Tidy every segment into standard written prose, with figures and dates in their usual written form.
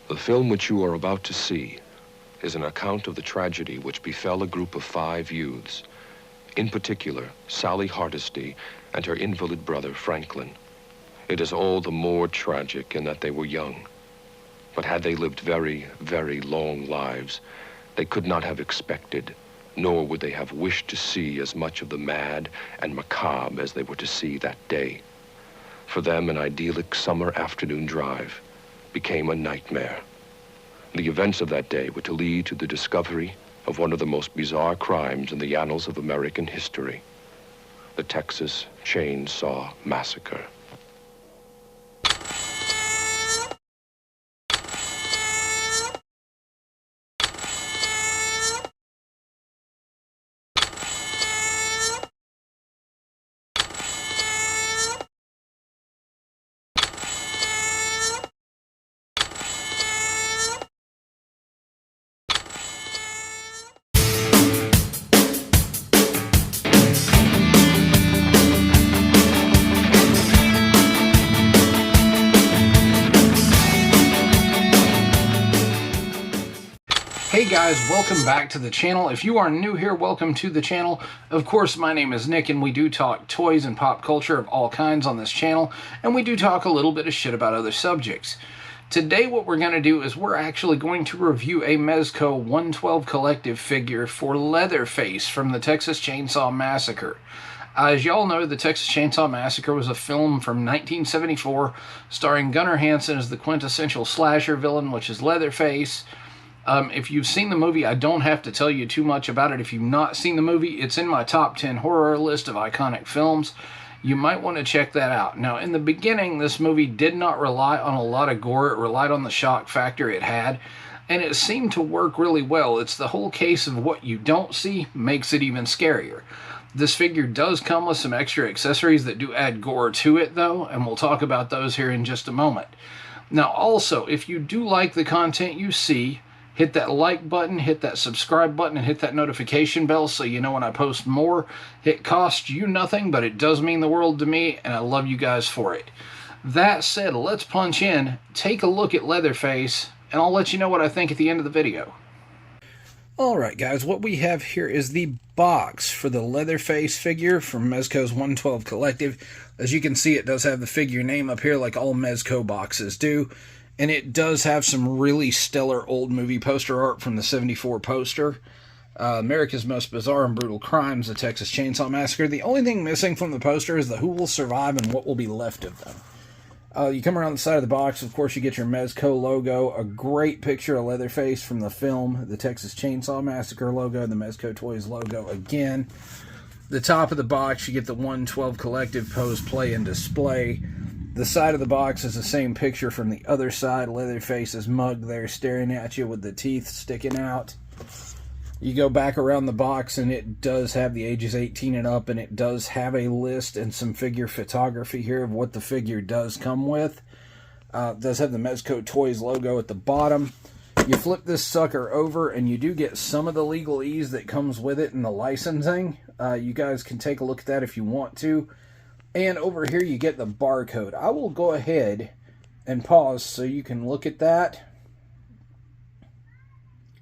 The film which you are about to see is an account of the tragedy which befell a group of 5 youths, in particular, Sally Hardesty and her invalid brother, Franklin. It is all the more tragic in that they were young. But had they lived very, very long lives, they could not have expected, nor would they have wished to see as much of the mad and macabre as they were to see that day. For them, an idyllic summer afternoon drive became a nightmare. The events of that day were to lead to the discovery of one of the most bizarre crimes in the annals of American history, the Texas Chainsaw Massacre. Hey guys, welcome back to the channel. If you are new here, welcome to the channel. Of course, my name is Nick and we do talk toys and pop culture of all kinds on this channel, and we do talk a little bit of shit about other subjects. Today what we're going to do is we're actually going to review a Mezco 112 collective figure for Leatherface from the Texas Chainsaw Massacre. As y'all know, the Texas Chainsaw Massacre was a film from 1974 starring Gunnar Hansen as the quintessential slasher villain, which is Leatherface. If you've seen the movie, I don't have to tell you too much about it. If you've not seen the movie, it's in my top 10 horror list of iconic films. You might want to check that out. Now, in the beginning, this movie did not rely on a lot of gore. It relied on the shock factor it had, and it seemed to work really well. It's the whole case of what you don't see makes it even scarier. This figure does come with some extra accessories that do add gore to it, though, and we'll talk about those here in just a moment. Now, also, if you do like the content you see, hit that like button, hit that subscribe button, and hit that notification bell so you know when I post more. It costs you nothing, but it does mean the world to me, and I love you guys for it. That said, let's punch in, take a look at Leatherface, and I'll let you know what I think at the end of the video. Alright guys, what we have here is the box for the Leatherface figure from Mezco's 112 Collective. As you can see, it does have the figure name up here like all Mezco boxes do. And it does have some really stellar old movie poster art from the '74 poster. America's Most Bizarre and Brutal Crimes, the Texas Chainsaw Massacre. The only thing missing from the poster is the who will survive and what will be left of them. You come around the side of the box, of course you get your Mezco logo, a great picture of Leatherface from the film, the Texas Chainsaw Massacre logo, the Mezco Toys logo again. The top of the box, you get the 112 Collective pose, play, and display. The side of the box is the same picture from the other side. Leatherface's mug there staring at you with the teeth sticking out. You go back around the box and it does have the ages 18 and up, and it does have a list and some figure photography here of what the figure does come with. It does have the Mezco Toys logo at the bottom. You flip this sucker over and you do get some of the legalese that comes with it and the licensing. You guys can take a look at that if you want to. And over here you get the barcode. I will go ahead and pause so you can look at that.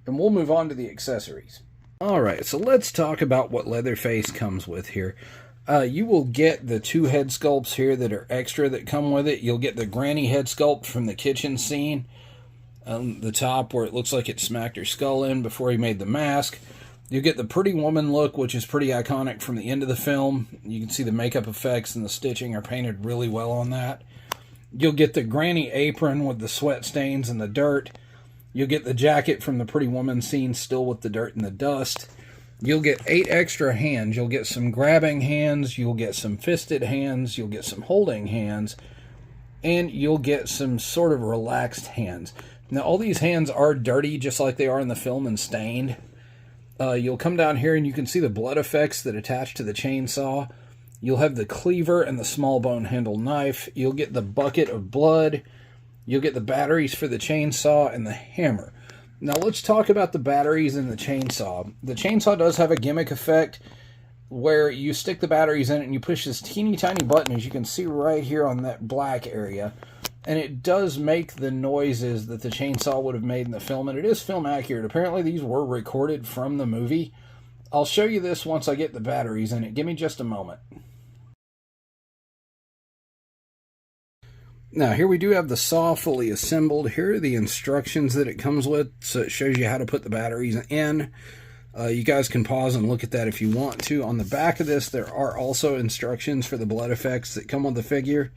And we'll move on to the accessories. Alright, so let's talk about what Leatherface comes with here. You will get the 2 head sculpts here that are extra that come with it. You'll get the granny head sculpt from the kitchen scene on the top where it looks like it smacked her skull in before he made the mask. You get the Pretty Woman look, which is pretty iconic from the end of the film. You can see the makeup effects and the stitching are painted really well on that. You'll get the granny apron with the sweat stains and the dirt. You'll get the jacket from the Pretty Woman scene still with the dirt and the dust. You'll get 8 extra hands. You'll get some grabbing hands. You'll get some fisted hands. You'll get some holding hands. And you'll get some sort of relaxed hands. Now, all these hands are dirty just like they are in the film and stained. You'll come down here and you can see the blood effects that attach to the chainsaw. You'll have the cleaver and the small bone handle knife. You'll get the bucket of blood. You'll get the batteries for the chainsaw and the hammer. Now let's talk about the batteries and the chainsaw. The chainsaw does have a gimmick effect where you stick the batteries in it and you push this teeny tiny button, as you can see right here on that black area. And it does make the noises that the chainsaw would have made in the film, and it is film accurate. Apparently these were recorded from the movie. I'll show you this once I get the batteries in it. Give me just a moment. Now, here we do have the saw fully assembled. Here are the instructions that it comes with, so it shows you how to put the batteries in. You guys can pause and look at that if you want to. On the back of this, there are also instructions for the blood effects that come with the figure.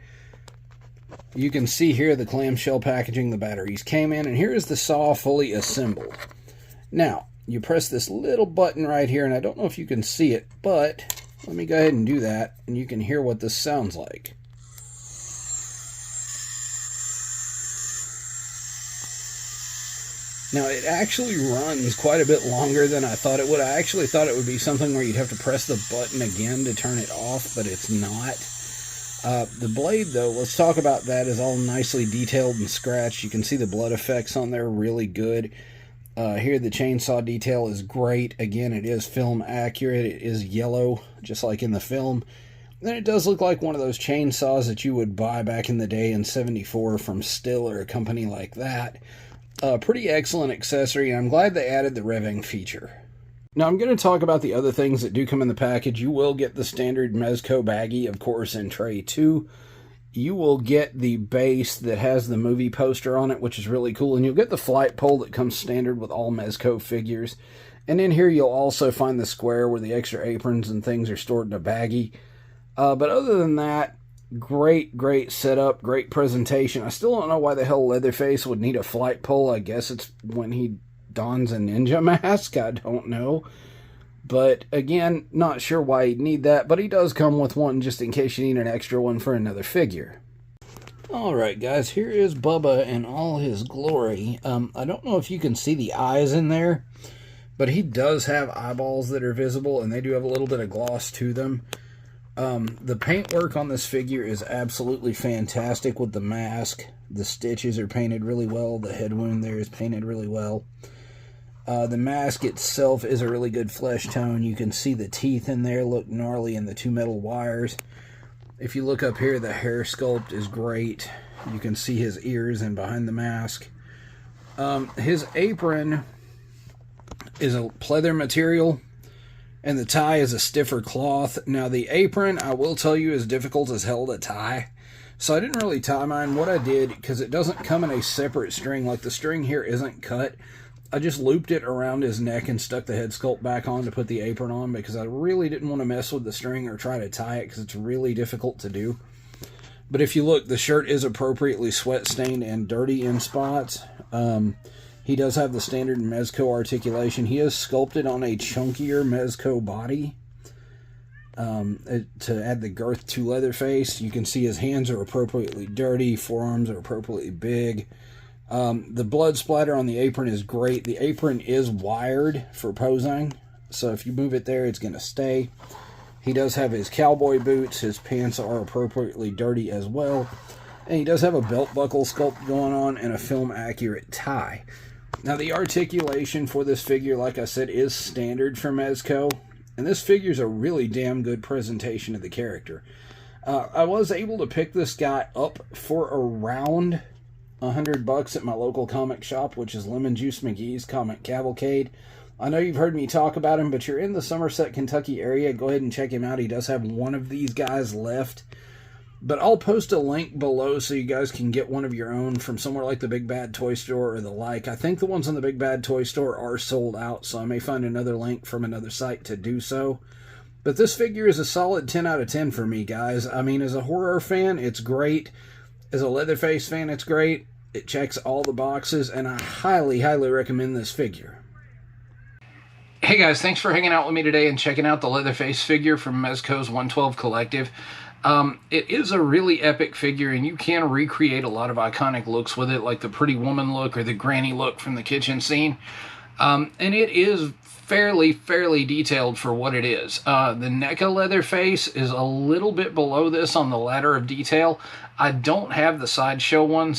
You can see here the clamshell packaging the batteries came in, and here is the saw fully assembled. Now, you press this little button right here, and I don't know if you can see it, but let me go ahead and do that, and you can hear what this sounds like. Now, it actually runs quite a bit longer than I thought it would. I actually thought it would be something where you'd have to press the button again to turn it off, but it's not. The blade, though, let's talk about that, is all nicely detailed and scratched. You can see the blood effects on there really good. Here, the chainsaw detail is great. Again, it is film accurate. It is yellow, just like in the film. And it does look like one of those chainsaws that you would buy back in the day in '74 from Stihl or a company like that. Pretty excellent accessory, and I'm glad they added the revving feature. Now, I'm going to talk about the other things that do come in the package. You will get the standard Mezco baggie, of course, in tray 2. You will get the base that has the movie poster on it, which is really cool. And you'll get the flight pole that comes standard with all Mezco figures. And in here, you'll also find the square where the extra aprons and things are stored in a baggie. But other than that, great setup, great presentation. I still don't know why the hell Leatherface would need a flight pole. I guess it's when he dons a ninja mask. I don't know. But again, not sure why he'd need that, but he does come with one just in case you need an extra one for another figure. Alright guys, here is Bubba in all his glory. I don't know if you can see the eyes in there, but he does have eyeballs that are visible, and they do have a little bit of gloss to them. The paintwork on this figure is absolutely fantastic with the mask. The stitches are painted really well. The head wound there is painted really well. The mask itself is a really good flesh tone. You can see the teeth in there look gnarly in the two metal wires. If you look up here, the hair sculpt is great. You can see his ears and behind the mask. His apron is a pleather material, and the tie is a stiffer cloth. Now, the apron, I will tell you, is difficult as hell to tie. So I didn't really tie mine. What I did, because it doesn't come in a separate string, like the string here isn't cut, I just looped it around his neck and stuck the head sculpt back on to put the apron on, because I really didn't want to mess with the string or try to tie it, because it's really difficult to do. But if you look, the shirt is appropriately sweat stained and dirty in spots. He does have the standard Mezco articulation. He is sculpted on a chunkier Mezco body to add the girth to Leatherface. You can see his hands are appropriately dirty, forearms are appropriately big. The blood splatter on the apron is great. The apron is wired for posing, so if you move it there, it's going to stay. He does have his cowboy boots. His pants are appropriately dirty as well. And he does have a belt buckle sculpt going on and a film-accurate tie. Now, the articulation for this figure, like I said, is standard for Mezco. And this figure is a really damn good presentation of the character. I was able to pick this guy up for around $100 at my local comic shop, which is Lemon Juice McGee's Comic Cavalcade. I know you've heard me talk about him, but you're in the Somerset, Kentucky area, go ahead and check him out. He does have one of these guys left. But I'll post a link below so you guys can get one of your own from somewhere like the Big Bad Toy Store or the like. I think the ones in the Big Bad Toy Store are sold out, so I may find another link from another site to do so. But this figure is a solid 10 out of 10 for me, guys. I mean, as a horror fan, it's great. As a Leatherface fan, it's great. It checks all the boxes, and I highly, highly recommend this figure. Hey guys, thanks for hanging out with me today and checking out the Leatherface figure from Mezco's 112 Collective. It is a really epic figure, and you can recreate a lot of iconic looks with it, like the Pretty Woman look or the Granny look from the kitchen scene. And it is fairly detailed for what it is. The NECA Leatherface is a little bit below this on the ladder of detail. I don't have the Sideshow one,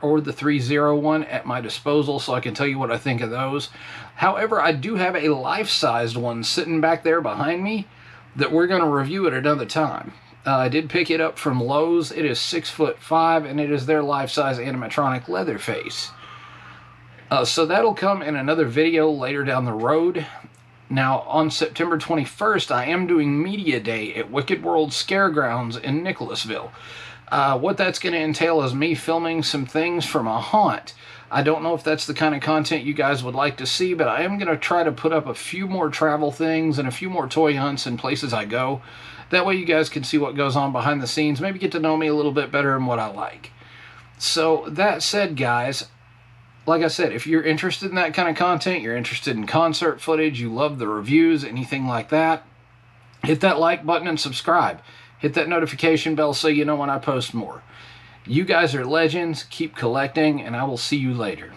or the 3-0 one at my disposal, so I can tell you what I think of those. However, I do have a life-sized one sitting back there behind me that we're going to review at another time. I did pick it up from Lowe's. It is 6'5", and it is their life-size animatronic Leatherface. So that'll come in another video later down the road. Now, on September 21st, I am doing Media Day at Wicked World Scaregrounds in Nicholasville. What that's going to entail is me filming some things from a haunt. I don't know if that's the kind of content you guys would like to see, but I am going to try to put up a few more travel things and a few more toy hunts and places I go. That way you guys can see what goes on behind the scenes, maybe get to know me a little bit better and what I like. So, that said, guys, like I said, if you're interested in that kind of content, you're interested in concert footage, you love the reviews, anything like that, hit that like button and subscribe. Hit that notification bell so you know when I post more. You guys are legends. Keep collecting, and I will see you later.